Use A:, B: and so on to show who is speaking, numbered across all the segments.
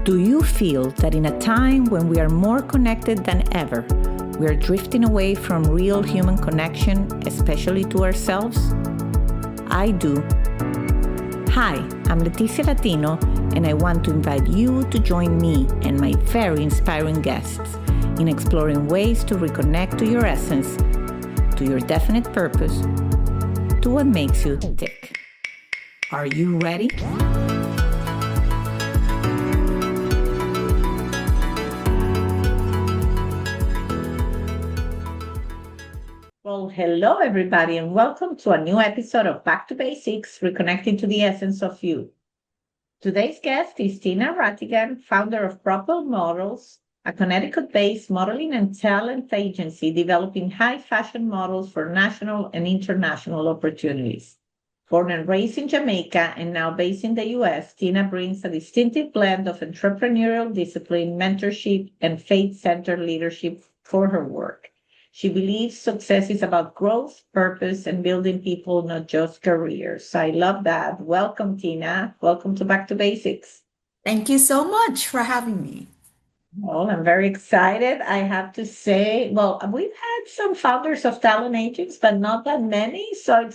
A: Do you feel that in a time when we are more connected than ever, we are drifting away from real human connection, especially to ourselves? I do. Hi, I'm Leticia Latino, and I want to invite you to join me and my very inspiring guests in exploring ways to reconnect to your essence, to your definite purpose, to what makes you tick. Are you ready? Well, hello, everybody, and welcome to a new episode of Back to Basics, Reconnecting to the Essence of You. Today's guest is Tina Radigan, founder of Propel Models, a Connecticut-based modeling and talent agency developing high fashion models for national and international opportunities. Born and raised in Jamaica and now based in the US, Tina brings a distinctive blend of entrepreneurial discipline, mentorship, and faith-centered leadership for her work. She believes success is about growth, purpose, and building people, not just careers. I love that. Welcome, Tina. Welcome to Back to Basics.
B: Thank you so much for having me.
A: Well, I'm very excited. I have to say, well, we've had some founders of talent agents, but not that many. So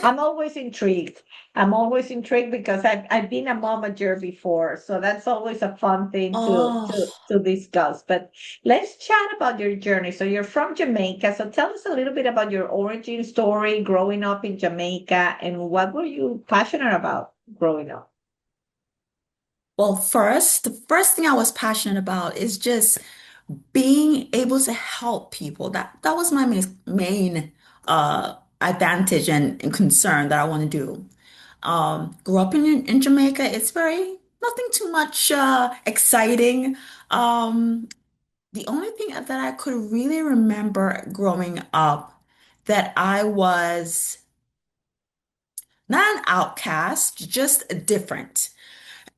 A: I'm always intrigued. I'm always intrigued because I've been a momager before. So that's always a fun thing
B: Oh,
A: to discuss. But let's chat about your journey. So you're from Jamaica. So tell us a little bit about your origin story, growing up in Jamaica, and what were you passionate about growing up?
B: well, the first thing I was passionate about is just being able to help people. That was my main advantage and concern that I want to do. Grew up in Jamaica. It's very nothing too much exciting. Um, the only thing that I could really remember growing up that I was not an outcast, just different.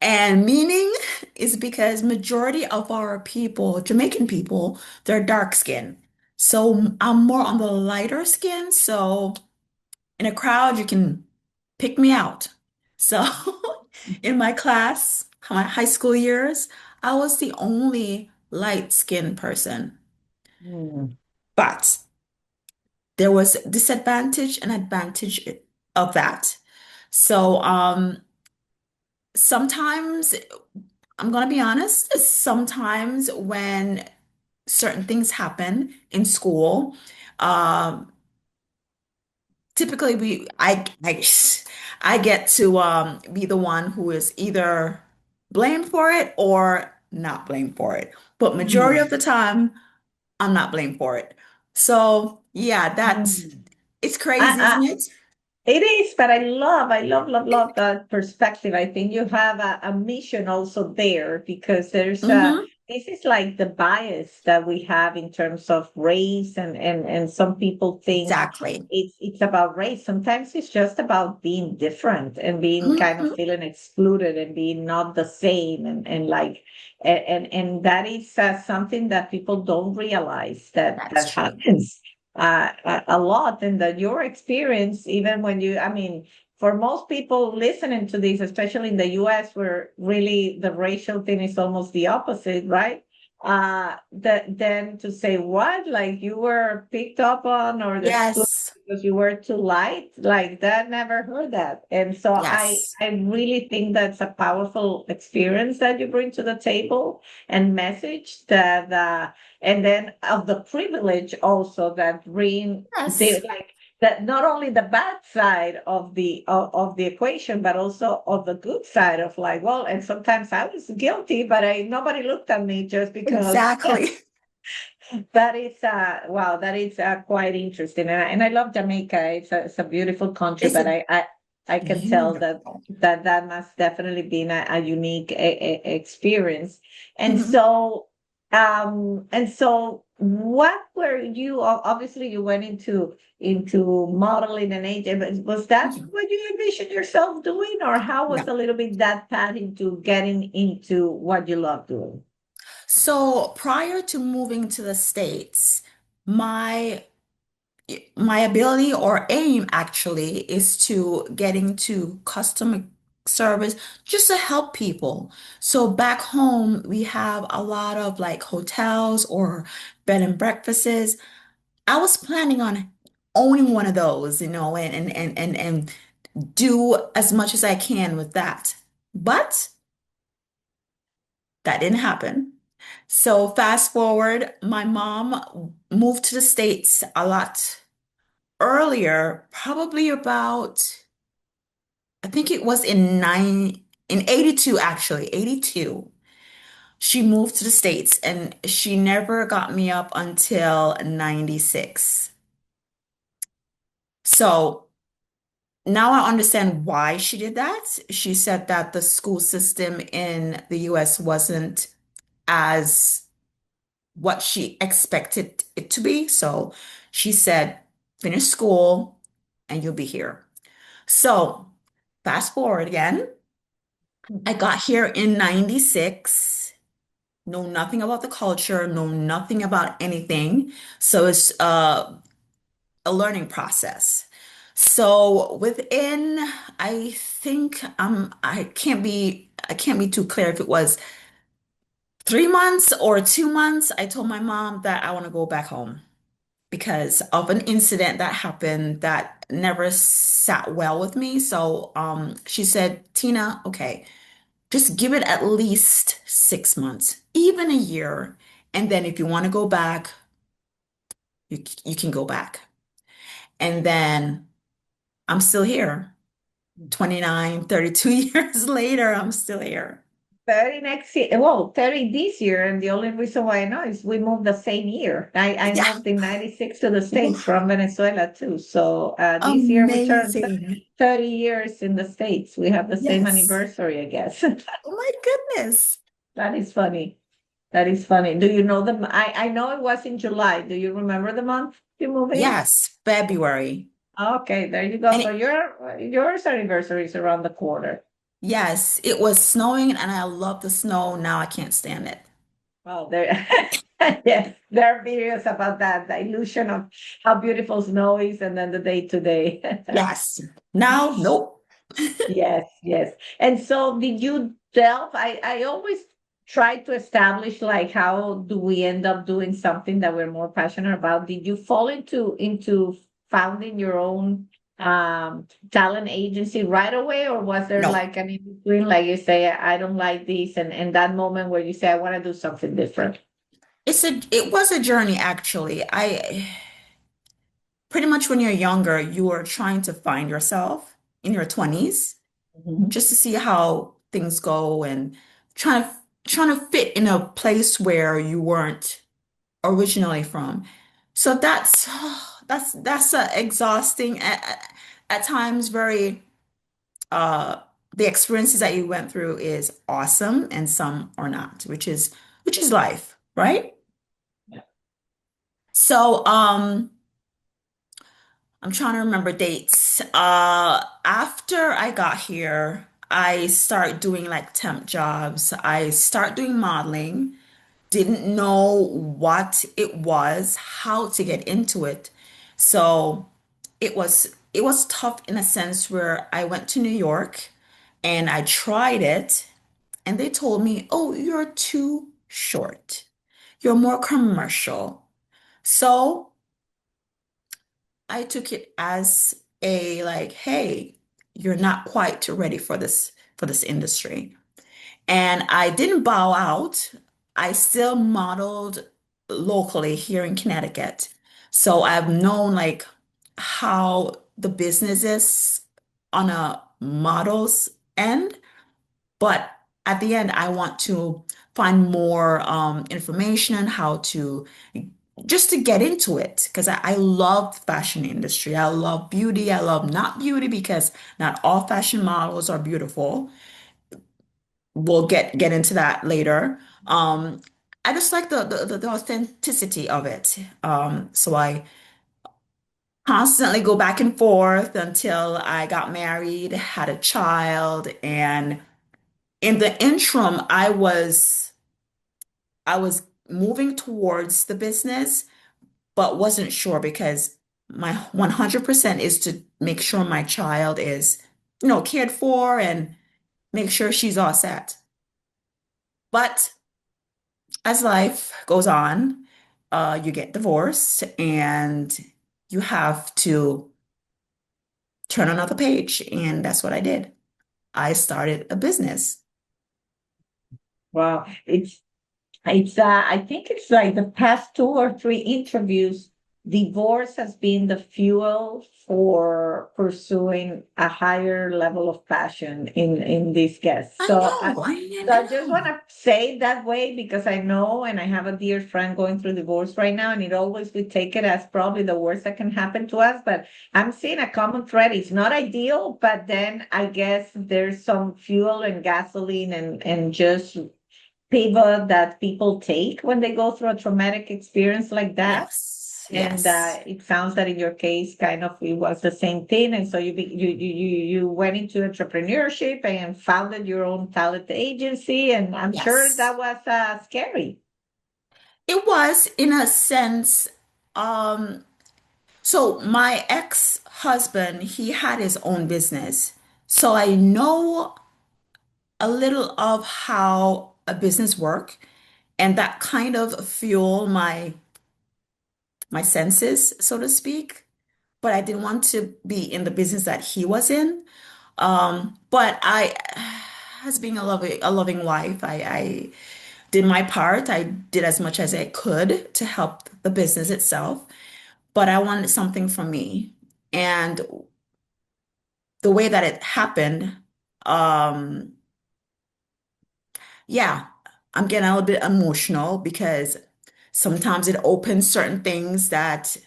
B: And meaning is because majority of our people, Jamaican people, they're dark skin. So I'm more on the lighter skin. So in a crowd, you can pick me out. So in my class, my high school years, I was the only light skinned person.
A: Hmm.
B: But there was disadvantage and advantage of that. So sometimes I'm gonna be honest, sometimes when certain things happen in school, um, typically I get to be the one who is either blamed for it or not blamed for it. But majority of the time, I'm not blamed for it. So yeah,
A: Hmm.
B: it's crazy, isn't it?
A: It is, but love that perspective. I think you have a mission also there because
B: Mm-hmm.
A: this is like the bias that we have in terms of race and some people think
B: Exactly.
A: it's about race. Sometimes it's just about being different and being kind of
B: Hmm.
A: feeling excluded and being not the same and like and that is something that people don't realize
B: That's
A: that
B: true.
A: happens a lot and that your experience even when I mean for most people listening to this especially in the US where really the racial thing is almost the opposite, right? That then to say what like you were picked up on or excluded
B: Yes.
A: because you were too light like that, never heard that. And so
B: Yes.
A: I really think that's a powerful experience that you bring to the table and message that and then of the privilege also that bring
B: Yes.
A: the like that not only the bad side of the equation but also of the good side of like well and sometimes I was guilty but I nobody looked at me just because
B: Exactly.
A: that is wow that is quite interesting and I love Jamaica. It's a beautiful country
B: It's
A: but
B: a
A: I can tell
B: beautiful.
A: that must definitely be a unique experience. And
B: Mhm.
A: so what were you obviously you went into modeling and agent, but was that
B: Mhm.
A: what you envisioned yourself doing or how was
B: No.
A: a little bit that path into getting into what you love doing?
B: So prior to moving to the States, my my ability or aim actually is to get into customer service just to help people. So back home, we have a lot of like hotels or bed and breakfasts. I was planning on owning one of those, and do as much as I can with that. But that didn't happen. So fast forward, my mom moved to the States a lot earlier, probably about, I think it was in 82 actually, 82. She moved to the States and she never got me up until 96. So now I understand why she did that. She said that the school system in the US wasn't as what she expected it to be. So she said, finish school and you'll be here. So fast forward again, I got here in 96, know nothing about the culture, know nothing about anything. So it's a learning process. So within, I think I can't be too clear if it was 3 months or 2 months. I told my mom that I want to go back home because of an incident that happened that never sat well with me. So she said, Tina, okay, just give it at least 6 months, even a year. And then if you want to go back, you can go back. And then I'm still here. 29, 32 years later, I'm still here.
A: 30 next year. Well, 30 this year. And the only reason why I know is we moved the same year. I
B: Yeah.
A: moved in 96 to the States
B: Wow.
A: from Venezuela too. So this year we turned
B: Amazing.
A: 30 years in the States. We have the same
B: Yes.
A: anniversary, I guess.
B: Oh my goodness.
A: That is funny. That is funny. Do you know the, I know it was in July. Do you remember the month you moved in?
B: Yes, February.
A: Okay, there you go.
B: And
A: So yours anniversary is around the corner.
B: yes, it was snowing and I love the snow. Now I can't stand it.
A: Well, there, yes, there are videos about that, the illusion of how beautiful snow is, and then the day to day.
B: Yes. Now, nope.
A: Yes, yes. And so did you delve? I always try to establish like how do we end up doing something that we're more passionate about? Did you fall into founding your own talent agency right away, or was there
B: No.
A: like an in between, like you say, I don't like this, and that moment where you say, I want to do something different?
B: It was a journey actually. I pretty much when you're younger, you are trying to find yourself in your 20s
A: Mhm.
B: just to see how things go and trying to trying to fit in a place where you weren't originally from. So that's exhausting at times very uh the experiences that you went through is awesome and some are not, which is life, right?
A: Yeah.
B: So I'm trying to remember dates. After I got here, I start doing like temp jobs. I start doing modeling. Didn't know what it was, how to get into it. So it was tough in a sense where I went to New York and I tried it and they told me, "Oh, you're too short. You're more commercial." So I took it as a like, "Hey, you're not quite ready for this industry." And I didn't bow out. I still modeled locally here in Connecticut. So I've known like how the business is on a model's end. But at the end, I want to find more information on how to just to get into it because I love the fashion industry. I love beauty. I love not beauty because not all fashion models are beautiful. We'll get into that later. I just like the authenticity of it. So I constantly go back and forth until I got married, had a child, and in the interim, I was moving towards the business, but wasn't sure because my 100% is to make sure my child is cared for and make sure she's all set. But as life goes on, you get divorced and you have to turn another page. And that's what I did. I started a business.
A: Wow. I think it's like the past two or three interviews, divorce has been the fuel for pursuing a higher level of passion in these guests.
B: I know,
A: So
B: I
A: I just want
B: know.
A: to say it that way because I know, and I have a dear friend going through divorce right now, and it always we take it as probably the worst that can happen to us. But I'm seeing a common thread. It's not ideal, but then I guess there's some fuel and gasoline and just pivot that people take when they go through a traumatic experience like that.
B: Yes,
A: And
B: yes,
A: it sounds that in your case, kind of it was the same thing. And so you went into entrepreneurship and founded your own talent agency. And I'm sure
B: yes.
A: that was scary.
B: It was in a sense, um, so my ex-husband, he had his own business. So I know a little of how a business work, and that kind of fuel my senses, so to speak. But I didn't want to be in the business that he was in. But I, as being a loving wife, I did my part. I did as much as I could to help the business itself. But I wanted something for me. And the way that it happened, um, yeah, I'm getting a little bit emotional because sometimes it opens certain things that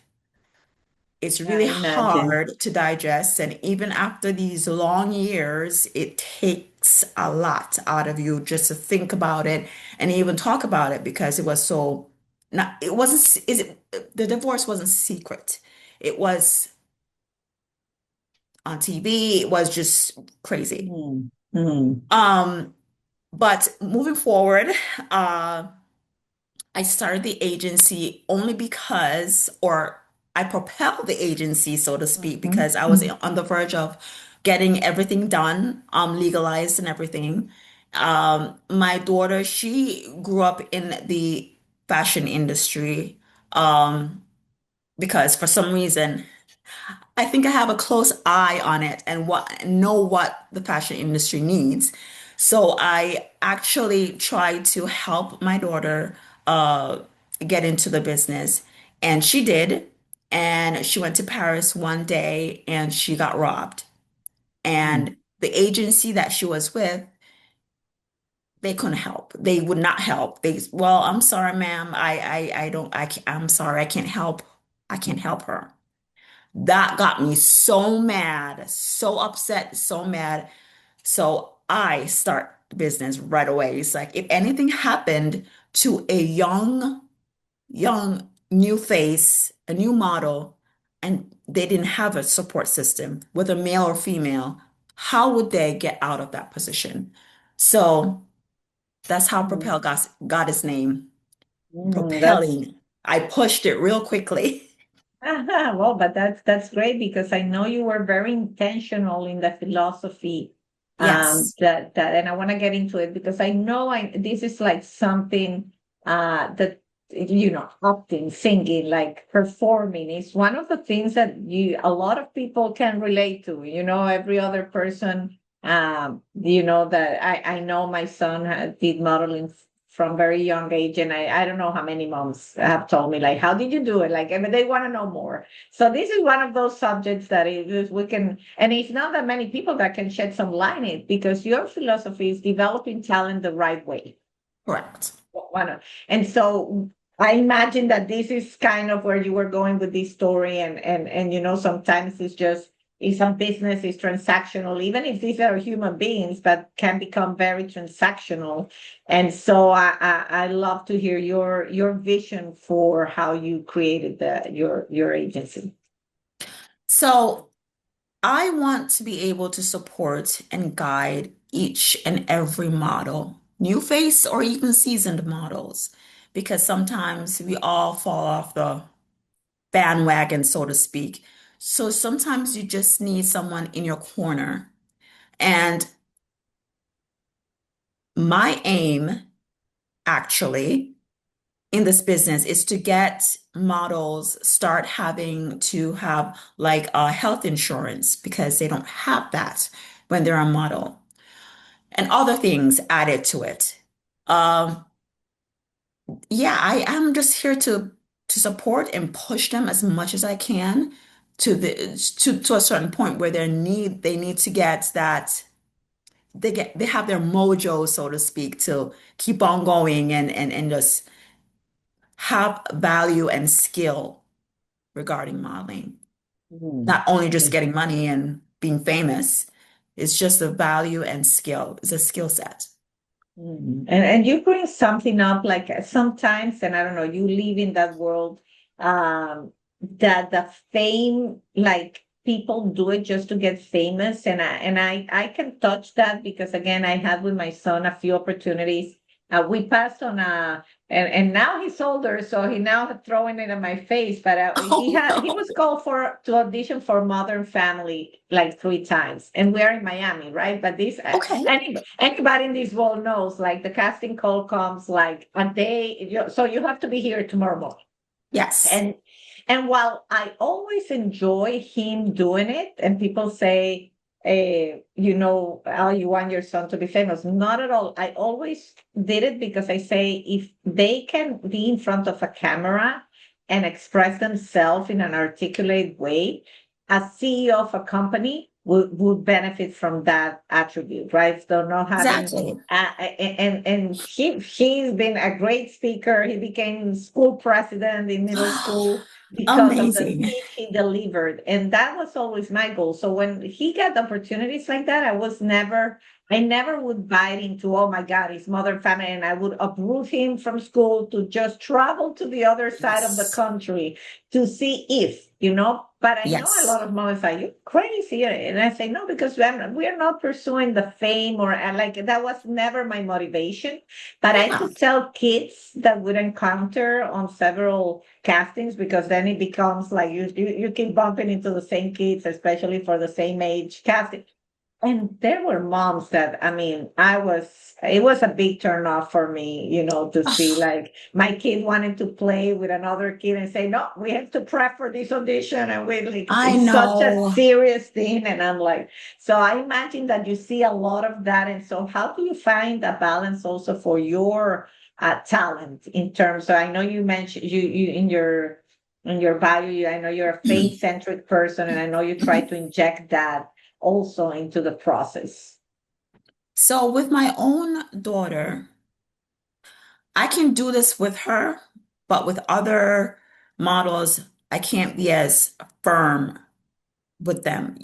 B: it's
A: I
B: really
A: imagine.
B: hard to digest. And even after these long years, it takes a lot out of you just to think about it and even talk about it because it was so not, it wasn't, is it, the divorce wasn't secret. It was on TV. It was just crazy.
A: Hmm. Hmm.
B: Um, but moving forward, uh, I started the agency only because, or I propelled the agency, so to speak, because I was
A: Mhm.
B: on the verge of getting everything done, legalized and everything. My daughter, she grew up in the fashion industry, um, because for some reason I think I have a close eye on it and know what the fashion industry needs. So I actually tried to help my daughter uh, get into the business, and she did. And she went to Paris one day and she got robbed.
A: Hmm.
B: And the agency that she was with, they couldn't help. They would not help. Well, I'm sorry, ma'am. I don't, I'm sorry. I can't help. I can't help her. That got me so mad, so upset, so mad. So I start the business right away. It's like if anything happened to a young new face, a new model, and they didn't have a support system, whether male or female, how would they get out of that position? So that's how
A: Hmm.
B: Propel got its name,
A: That's
B: propelling. I pushed it real quickly.
A: Well, but that's great because I know you were very intentional in the philosophy
B: Yes.
A: that and I want to get into it because I know I this is like something that acting, singing, like performing is one of the things that you a lot of people can relate to. Every other person that I know my son did modeling from very young age. And I don't know how many moms have told me, like, how did you do it? Like, I mean, they want to know more. So this is one of those subjects that we can, and it's not that many people that can shed some light in it because your philosophy is developing talent the right way.
B: Correct.
A: And so I imagine that this is kind of where you were going with this story, and sometimes it's some business is transactional, even if these are human beings, but can become very transactional. And so I love to hear your vision for how you created your agency.
B: So I want to be able to support and guide each and every model, new face or even seasoned models, because sometimes we all fall off the bandwagon, so to speak. So sometimes you just need someone in your corner. And my aim actually in this business is to get models start having to have like health insurance because they don't have that when they're a model and other things added to it. Um, yeah, I am just here to support and push them as much as I can to a certain point where they need to get that they have their mojo, so to speak, to keep on going and just have value and skill regarding modeling.
A: Mm.
B: Not only just getting money and being famous, it's just a value and skill. It's a skill set.
A: And you bring something up like sometimes, and I don't know, you live in that world, that the fame, like people do it just to get famous, and I can touch that because again, I had with my son a few opportunities. We passed on a, and now he's older, so he now throwing it in my face. But
B: Oh
A: he
B: no.
A: was called for to audition for Modern Family like 3 times, and we're in Miami, right? But this
B: Okay.
A: anybody in this world knows, like the casting call comes like a day, so you have to be here tomorrow morning.
B: Yes.
A: And while I always enjoy him doing it, and people say, oh, you want your son to be famous. Not at all. I always did it because I say if they can be in front of a camera and express themselves in an articulate way, a CEO of a company would benefit from that attribute, right? So not having
B: Exactly.
A: and he's been a great speaker. He became school president in middle school because of the
B: Amazing.
A: speech he delivered, and that was always my goal. So when he got opportunities like that, I never would bite into, oh my God, his mother family, and I would uproot him from school to just travel to the other side of the
B: Yes.
A: country to see if. But I know a
B: Yes.
A: lot of moms are, you crazy? And I say, no, because we're not pursuing the fame or like that was never my motivation. But I
B: Yeah.
A: could tell kids that would encounter on several castings because then it becomes like you keep bumping into the same kids, especially for the same age casting. And there were moms that, I mean, it was a big turn off for me, to see like my kid wanting to play with another kid and say, no, we have to prep for this audition. And we like,
B: I
A: it's such a
B: know.
A: serious thing. And I'm like, so I imagine that you see a lot of that. And so how do you find a balance also for your talent in terms? So I know you mentioned you in your bio, I know you're a fame centric person, and I know you try to inject that also into the process.
B: So with my own daughter, I can do this with her, but with other models, I can't be as firm with them.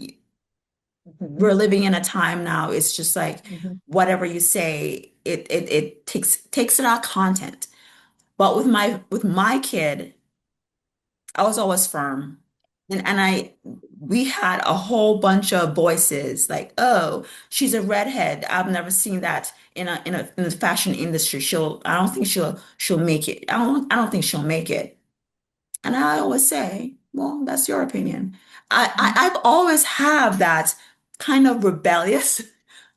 B: We're
A: Mhm,
B: living in a time now, it's just like
A: mhm,
B: whatever you say, it takes it out content. But with my kid, I was always firm. And we had a whole bunch of voices like, oh, she's a redhead. I've never seen that in the fashion industry. I don't think she'll make it. I don't think she'll make it. And I always say, well, that's your opinion. I've always have that kind of rebellious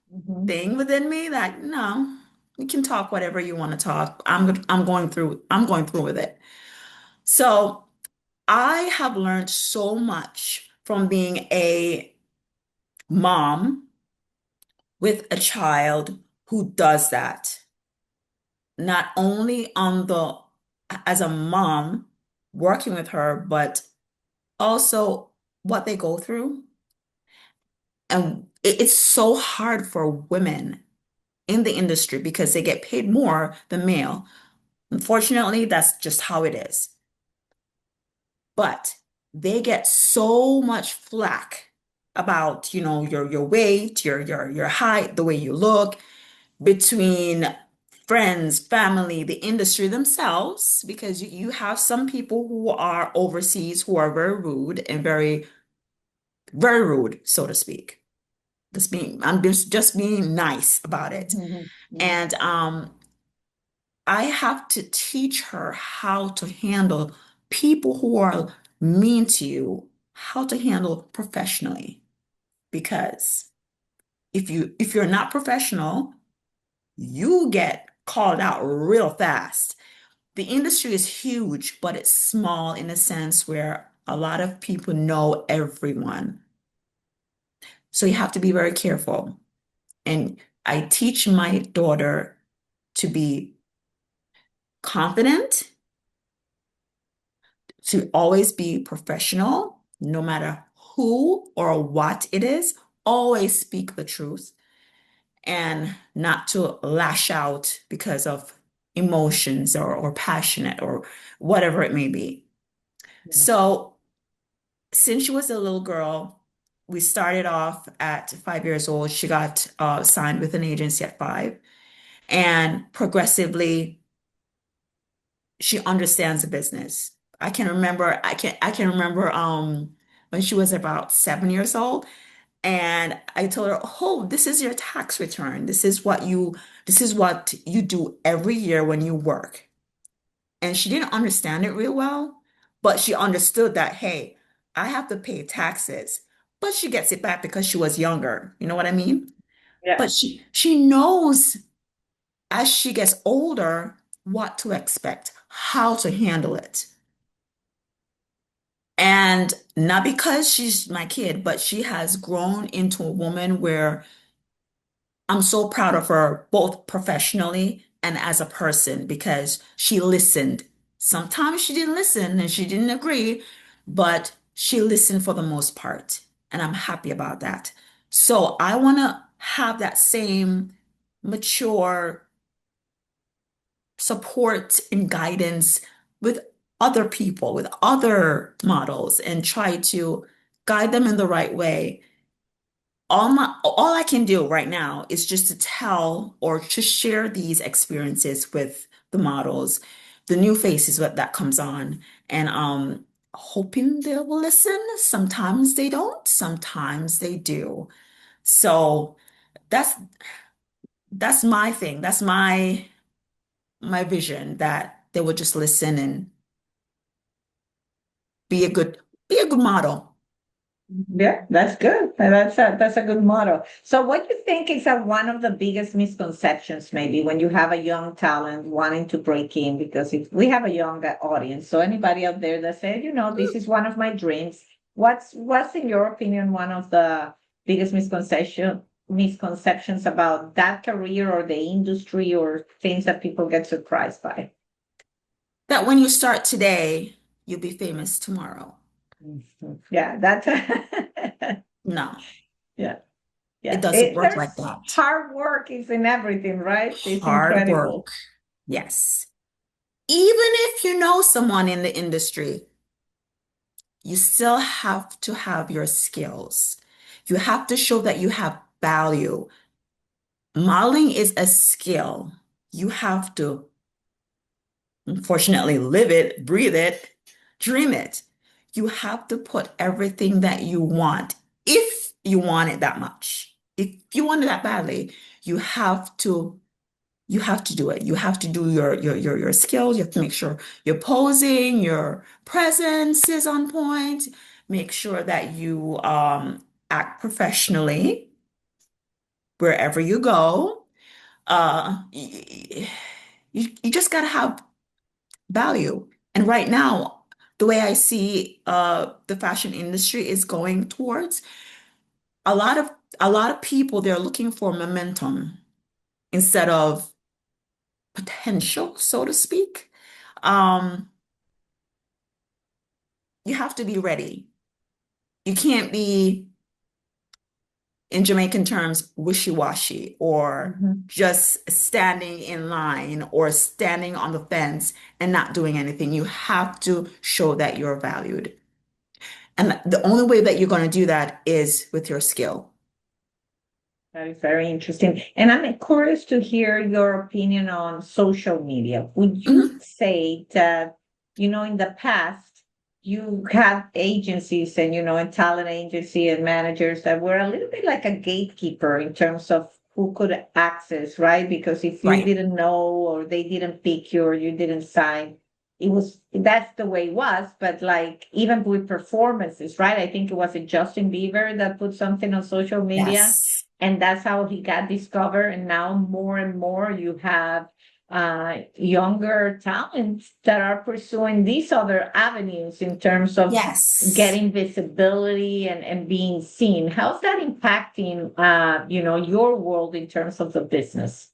A: mhm,
B: thing within me that no, you can talk whatever you want to talk. I'm going through with it. So I have learned so much from being a mom with a child who does that. Not only as a mom working with her, but also what they go through. And it's so hard for women in the industry because they get paid more than male. Unfortunately, that's just how it is. But they get so much flack about, your weight, your height, the way you look between friends, family, the industry themselves, because you have some people who are overseas who are very rude and very, very rude, so to speak. I'm just being nice about it.
A: mhm, mhm,
B: And I have to teach her how to handle people who are mean to you, how to handle professionally. Because if you're not professional, you get called out real fast. The industry is huge, but it's small in a sense where a lot of people know everyone. So you have to be very careful. And I teach my daughter to be confident, to always be professional, no matter who or what it is, always speak the truth and not to lash out because of emotions or passionate or whatever it may be.
A: Yeah.
B: So since she was a little girl, we started off at 5 years old. She got signed with an agency at 5, and progressively she understands the business. I can remember when she was about 7 years old, and I told her, "Oh, this is your tax return. This is what you do every year when you work." And she didn't understand it real well, but she understood that, hey, I have to pay taxes. But she gets it back because she was younger. You know what I mean?
A: Yeah.
B: But she knows as she gets older what to expect, how to handle it. And not because she's my kid, but she has grown into a woman where I'm so proud of her, both professionally and as a person, because she listened. Sometimes she didn't listen and she didn't agree, but she listened for the most part. And I'm happy about that. So I want to have that same mature support and guidance with other people, with other models, and try to guide them in the right way. All I can do right now is just to tell or to share these experiences with the models, the new faces that comes on, and hoping they will listen. Sometimes they don't, sometimes they do. So that's that's my thing. That's my vision, that they will just listen and be a good be a good model.
A: Yeah, that's good. And that's a good motto. So what do you think is one of the biggest misconceptions maybe when you have a young talent wanting to break in? Because if we have a young audience, so anybody out there that said, this is one of my dreams, what's in your opinion one of the biggest misconceptions about that career or the industry or things that people get surprised by?
B: That when you start today, you'll be famous tomorrow.
A: Mhm. Yeah, that's
B: No,
A: yeah.
B: it
A: Yeah,
B: doesn't work like
A: there's
B: that.
A: hard work is in everything, right? It's
B: Hard work.
A: incredible.
B: Yes. Even if you know someone in the industry, you still have to have your skills. You have to show that you have value. Modeling is a skill. You have to, unfortunately, live it, breathe it, dream it. You have to put everything that you want, if you want it that much. If you want it that badly, you have to you have to do it. You have to do your skills. You have to make sure you're posing, your presence is on point. Make sure that you act professionally wherever you go. You just gotta have value. And right now, the way I see the fashion industry is going towards, a lot of a lot of people, they're looking for momentum instead of potential, so to speak. Um, you have to be ready. You can't be, in Jamaican terms, wishy-washy, or
A: Mhm.
B: just standing in line or standing on the fence and not doing anything. You have to show that you're valued. And the only way that you're going to do that is with your skill.
A: That is very interesting. And I'm curious to hear your opinion on social media. Would you
B: Mhm.
A: say that, in the past, you had agencies and talent agency and managers that were a little bit like a gatekeeper in terms of who could access, right? Because if you
B: Right.
A: didn't know or they didn't pick you or you didn't sign, that's the way it was. But like even with performances, right? I think it was Justin Bieber that put something on social media
B: Yes.
A: and that's how he got discovered. And now more and more you have younger talents that are pursuing these other avenues in terms of
B: Yes.
A: getting visibility and being seen. How's that impacting, your world in terms of the business?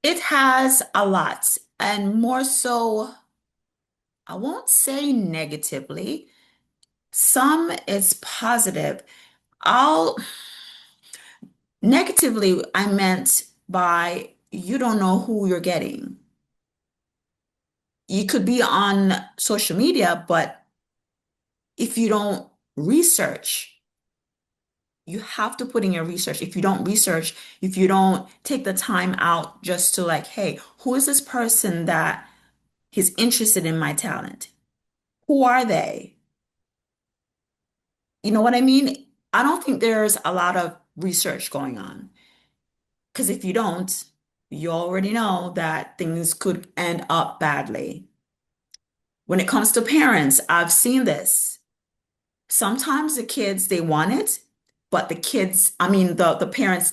B: It has a lot, and more so, I won't say negatively. Some is positive. I'll Negatively, I meant by you don't know who you're getting. You could be on social media, but if you don't research, you have to put in your research. If you don't research, if you don't take the time out just to like, hey, who is this person that is interested in my talent? Who are they? You know what I mean? I don't think there's a lot of research going on. Because if you don't, you already know that things could end up badly. When it comes to parents, I've seen this. Sometimes the kids, they want it, but the parents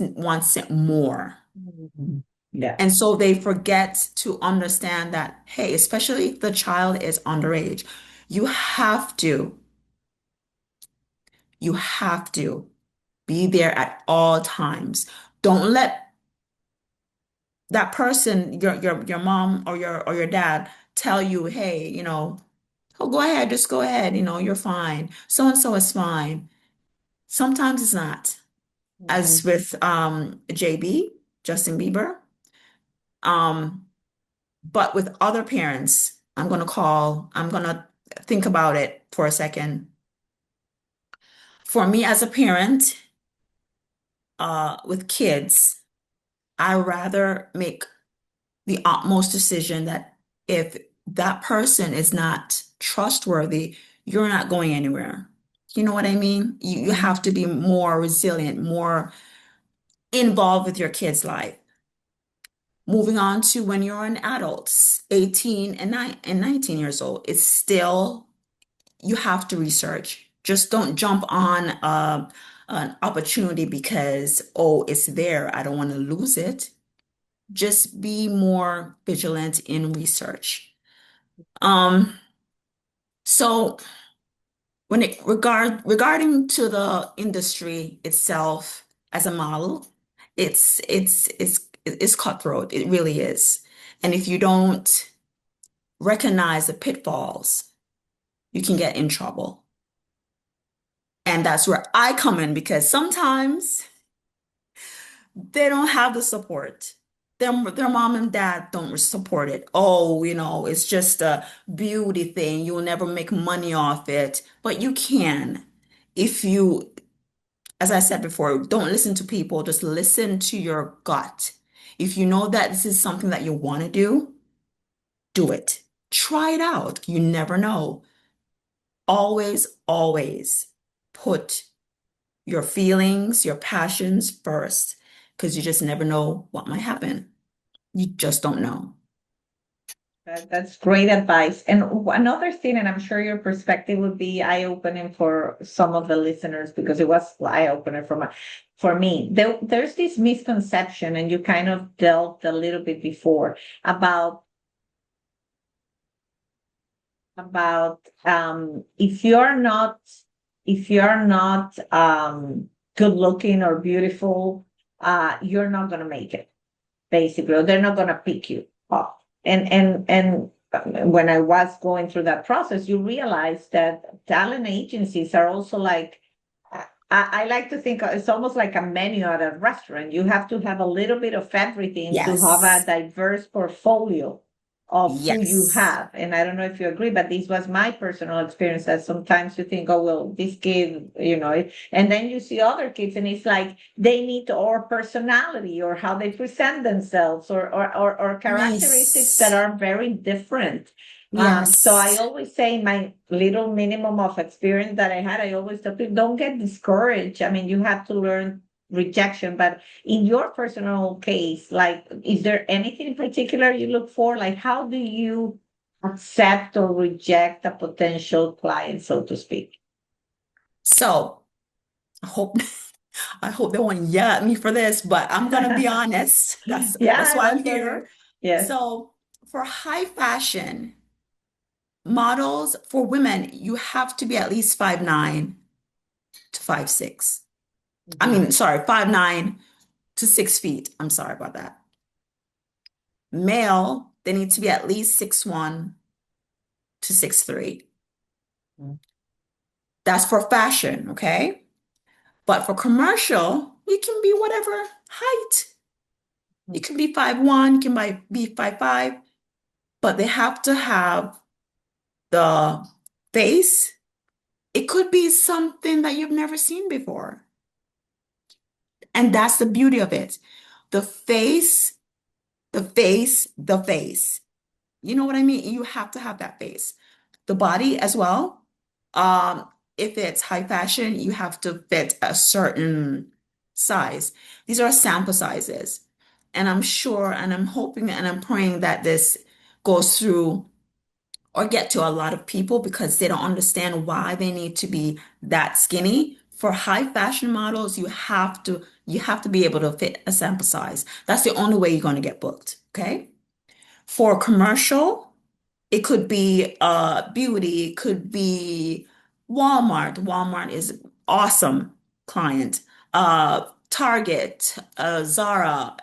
B: wants it more.
A: Mhm. Yeah.
B: And so they forget to understand that, hey, especially if the child is underage, you have to, you have to be there at all times. Don't let that person, your mom or your dad, tell you, hey, oh, go ahead, just go ahead, you're fine. So and so is fine. Sometimes it's not. As
A: Mhm.
B: with JB, Justin Bieber. Um, but with other parents, I'm gonna think about it for a second. For me as a parent, with kids, I rather make the utmost decision that if that person is not trustworthy, you're not going anywhere. You know what I mean? You
A: Mhm.
B: have to be more resilient, more involved with your kid's life. Moving on to when you're an adult, 18 and 19 years old, it's still, you have to research. Just don't jump on an opportunity because, oh, it's there. I don't want to lose it. Just be more vigilant in research. Um, so regarding to the industry itself as a model, it's cutthroat. It really is. And if you don't recognize the pitfalls, you can get in trouble. And that's where I come in because sometimes they don't have the support. Their mom and dad don't support it. Oh, it's just a beauty thing. You'll never make money off it. But you can. If you, as I said before, don't listen to people, just listen to your gut. If you know that this is something that you want to do it. Try it out. You never know. Always, always put your feelings, your passions first, because you just never know what might happen. You just don't know.
A: That's great advice. And another thing, and I'm sure your perspective would be eye-opening for some of the listeners because it was eye-opener for me. There's this misconception, and you kind of dealt a little bit before about if you're not good looking or beautiful, you're not gonna make it, basically, or they're not going to pick you up. And when I was going through that process, you realize that talent agencies are also like, I like to think it's almost like a menu at a restaurant. You have to have a little bit of everything to have a
B: Yes.
A: diverse portfolio of who you
B: Yes.
A: have. And I don't know if you agree, but this was my personal experience that sometimes you think, oh, well, this kid, and then you see other kids and it's like they need or personality or how they present themselves or characteristics that
B: Yes.
A: are very different. So I
B: Yes.
A: always say in my little minimum of experience that I had, I always tell people, don't get discouraged. I mean, you have to learn rejection, but in your personal case, like, is there anything in particular you look for? Like, how do you accept or reject a potential client, so to speak?
B: So I hope I hope they won't yell at me for this, but I'm gonna be honest. That's
A: Yeah,
B: why I'm
A: that's okay.
B: here.
A: Yes.
B: So for high fashion models for women, you have to be at least 5'9" to 5'6". I
A: Mhm.
B: mean, sorry, 5'9" to 6 feet. I'm sorry about that. Male, they need to be at least 6'1" to 6'3". That's for fashion, okay? But for commercial, you can be whatever height. You can be 5'1", you can be 5'5", but they have to have the face. It could be something that you've never seen before. And that's the beauty of it. The face, the face, the face. You know what I mean? You have to have that face. The body as well. Um, if it's high fashion, you have to fit a certain size. These are sample sizes. And I'm sure and I'm hoping and I'm praying that this goes through or get to a lot of people because they don't understand why they need to be that skinny. For high fashion models, you have to be able to fit a sample size. That's the only way you're going to get booked, okay? For commercial, it could be beauty, it could be Walmart. Walmart is awesome client. Target, Zara,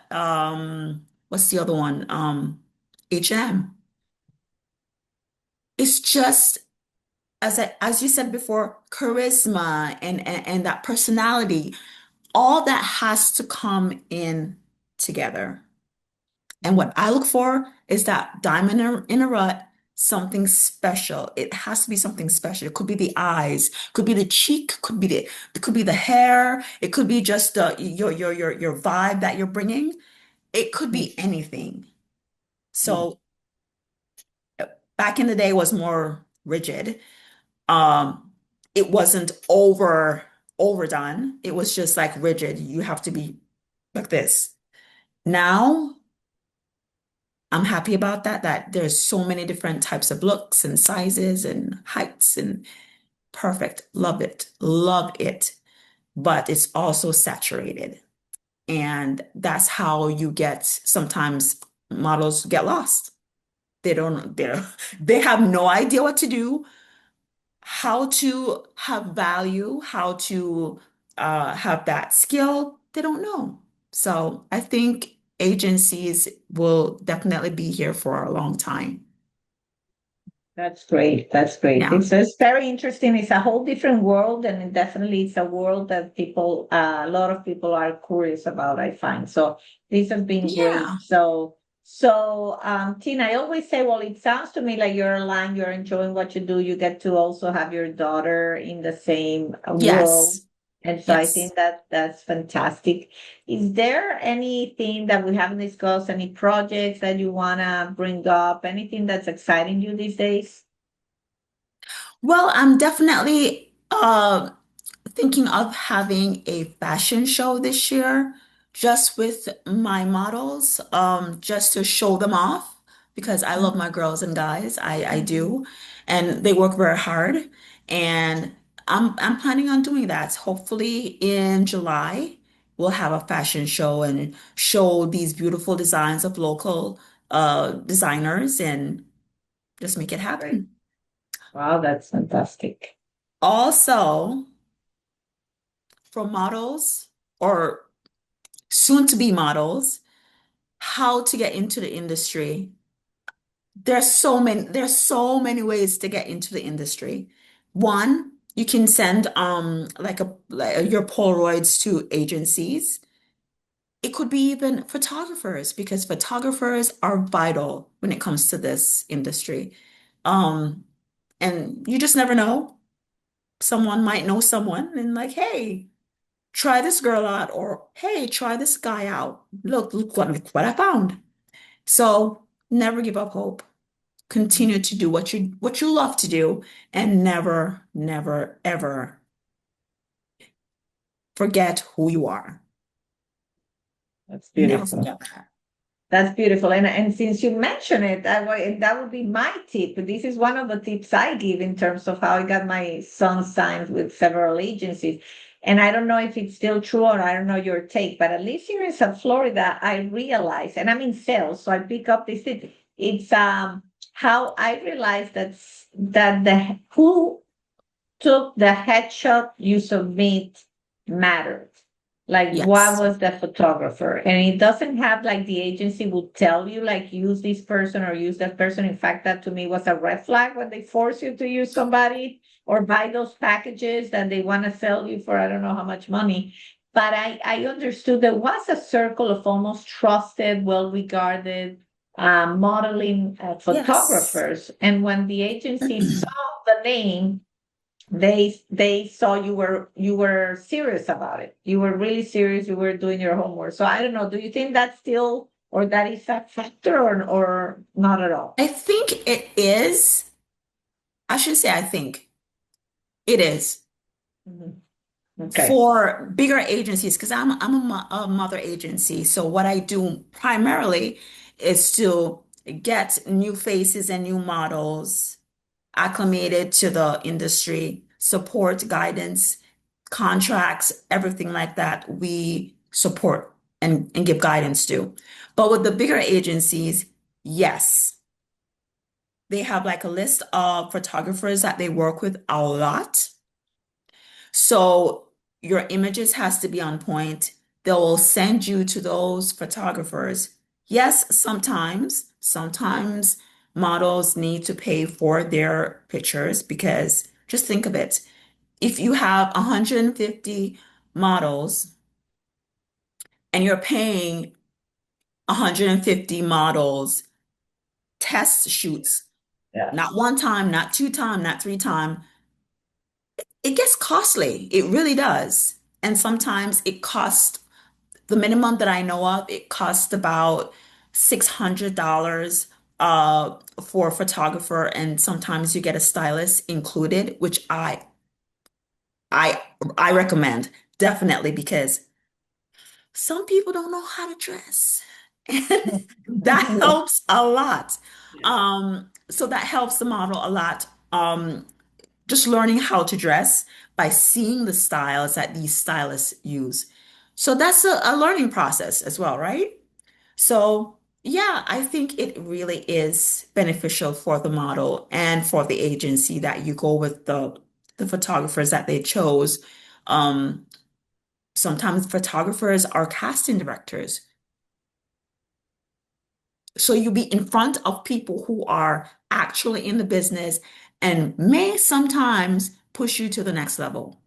B: what's the other one? H&M. It's just as you said before, charisma and that personality, all that has to come in together. And what I look for is that diamond in a rut, something special. It has to be something special. It could be the eyes, could be the cheek, it could be the hair, it could be just your vibe that you're bringing. It could be anything. So back in the day was more rigid. Um, it wasn't overdone. It was just like rigid. You have to be like this. Now, I'm happy about that there's so many different types of looks and sizes and heights and perfect. Love it. Love it. But it's also saturated. And that's how you get sometimes models get lost. They have no idea what to do, how to have value, how to have that skill, they don't know. So I think agencies will definitely be here for a long time.
A: That's great. That's great.
B: Yeah.
A: It's very interesting. It's a whole different world, and it definitely it's a world that people, a lot of people are curious about, I find. So this has been great.
B: Yeah.
A: Tina, I always say, well, it sounds to me like you're aligned, you're enjoying what you do. You get to also have your daughter in the same world.
B: Yes.
A: And so I
B: Yes.
A: think that that's fantastic. Is there anything that we haven't discussed, any projects that you want to bring up, anything that's exciting you these days?
B: Well, I'm definitely thinking of having a fashion show this year just with my models, just to show them off because I love my girls and guys. I do. And they work very hard. And I'm planning on doing that. Hopefully in July, we'll have a fashion show and show these beautiful designs of local designers and just make it
A: Great.
B: happen.
A: Wow, that's fantastic.
B: Also, for models or soon to be models, how to get into the industry. There's so many ways to get into the industry. One, you can send like your Polaroids to agencies. It could be even photographers because photographers are vital when it comes to this industry. Um, and you just never know. Someone might know someone and like, hey, try this girl out, or hey, try this guy out. Look what I found. So never give up hope. Continue to do what you love to do and never, never, ever forget who you are.
A: That's
B: Never
A: beautiful.
B: forget that.
A: That's beautiful. And since you mentioned it, that would be my tip. This is one of the tips I give in terms of how I got my son signed with several agencies. And I don't know if it's still true or I don't know your take, but at least here in South Florida, I realized, and I'm in sales, so I pick up this thing. It's how I realized that the who took the headshot you submit mattered. Like, what
B: Yes.
A: was the photographer? And it doesn't have like the agency would tell you, like, use this person or use that person. In fact, that to me was a red flag when they force you to use somebody or buy those packages that they want to sell you for I don't know how much money. But I understood there was a circle of almost trusted, well regarded modeling
B: Yes.
A: photographers. And when the agency saw the name, they saw you were serious about it. You were really serious. You were doing your homework. So I don't know. Do you think that's still or that is a factor or not at all?
B: I think it is. I should say I think it is
A: Mhm. Okay.
B: for bigger agencies because I'm a mother agency. So what I do primarily is to get new faces and new models acclimated to the industry, support, guidance, contracts, everything like that. We support and give guidance to. But with the bigger agencies, yes, they have like a list of photographers that they work with a lot. So your images has to be on point. They will send you to those photographers. Yes, sometimes models need to pay for their pictures because just think of it. If you have 150 models and you're paying 150 models test shoots,
A: Yes.
B: not one time, not two time, not three time, it gets costly. It really does. And sometimes it costs the minimum that I know of, it costs about $600 for a photographer, and sometimes you get a stylist included, which I I recommend definitely because some people don't know how to dress. And that helps a lot.
A: Yeah.
B: So that helps the model a lot. Just learning how to dress by seeing the styles that these stylists use. So that's a learning process as well, right? So yeah, I think it really is beneficial for the model and for the agency that you go with the photographers that they chose. Um, Sometimes photographers are casting directors. So you be in front of people who are actually in the business and may sometimes push you to the next level.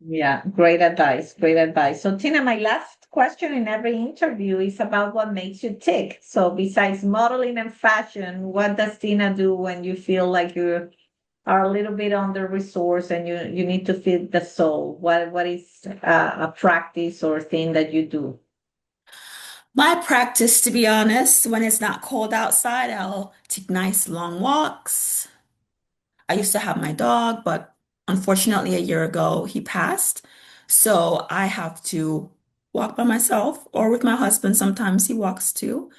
A: Yeah, great advice. Great advice. So, Tina, my last question in every interview is about what makes you tick. So, besides modeling and fashion, what does Tina do when you feel like you are a little bit under resourced and you need to feed the soul? What is a practice or thing that you do?
B: My practice, to be honest, when it's not cold outside, I'll take nice long walks. I used to have my dog, but unfortunately, a year ago, he passed. So I have to walk by myself or with my husband. Sometimes he walks too.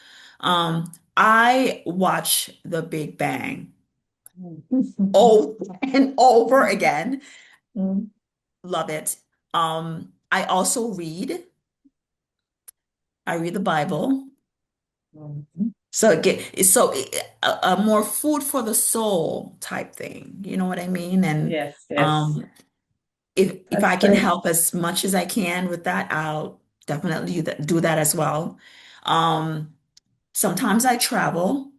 B: I watch The Big Bang over and over again. Love it. I also read. I read the Bible. So a more food for the soul type thing. You know what I mean? And
A: Yes, yes.
B: um, if
A: That's
B: I can
A: great.
B: help as much as I can with that, I'll definitely do that as well. Um, Sometimes I travel.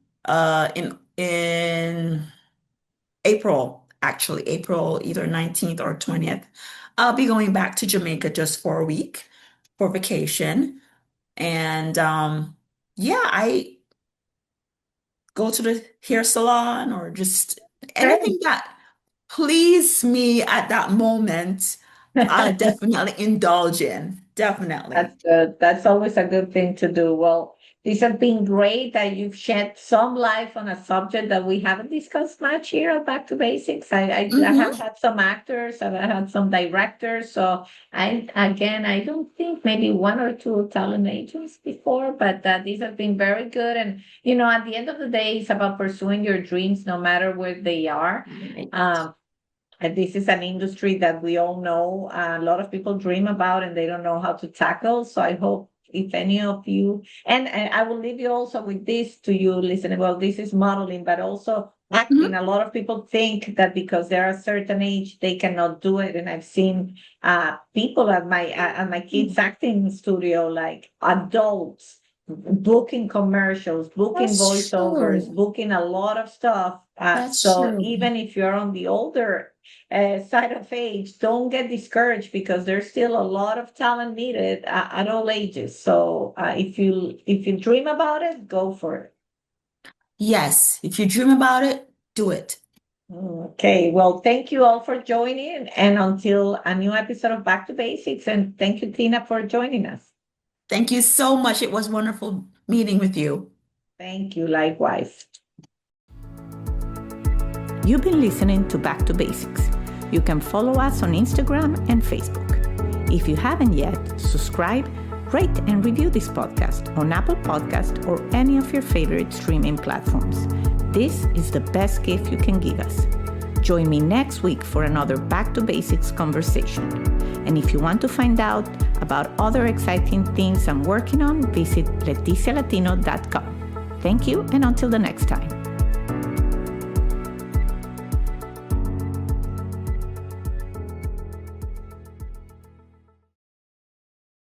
B: In April, actually, April either 19th or 20th, I'll be going back to Jamaica just for a week for vacation. And yeah, I go to the hair salon or just
A: Great.
B: anything that please me at that moment, I definitely indulge in.
A: That's
B: Definitely.
A: good. That's always a good thing to do. Well, this has been great that you've shed some light on a subject that we haven't discussed much here at Back to Basics. I
B: Hmm.
A: have had some actors and I had some directors. So I don't think maybe one or two talent agents before, but these have been very good. And, at the end of the day, it's about pursuing your dreams, no matter where they are.
B: Right.
A: Um, And this is an industry that we all know a lot of people dream about and they don't know how to tackle. So I hope if any of you, and I will leave you also with this to you listening. Well, this is modeling, but also acting.
B: Mhm.
A: A lot of people think that because they're a certain age, they cannot do it. And I've seen people at my kids' acting studio, like adults, booking commercials, booking
B: That's
A: voiceovers,
B: true.
A: booking a lot of stuff.
B: That's
A: So
B: true.
A: even if you're on the older side of age, don't get discouraged because there's still a lot of talent needed at all ages. So if you dream about it, go for it.
B: Yes, if you dream about it, do it.
A: Okay, well, thank you all for joining, and until a new episode of Back to Basics, and thank you, Tina, for joining us.
B: Thank you so much. It was wonderful meeting with you.
A: Thank you, likewise.
C: You've been listening to Back to Basics. You can follow us on Instagram and Facebook. If you haven't yet, subscribe, rate, and review this podcast on Apple Podcast or any of your favorite streaming platforms. This is the best gift you can give us. Join me next week for another Back to Basics conversation. And if you want to find out about other exciting things I'm working on, visit leticialatino.com. Thank you, and until the next time.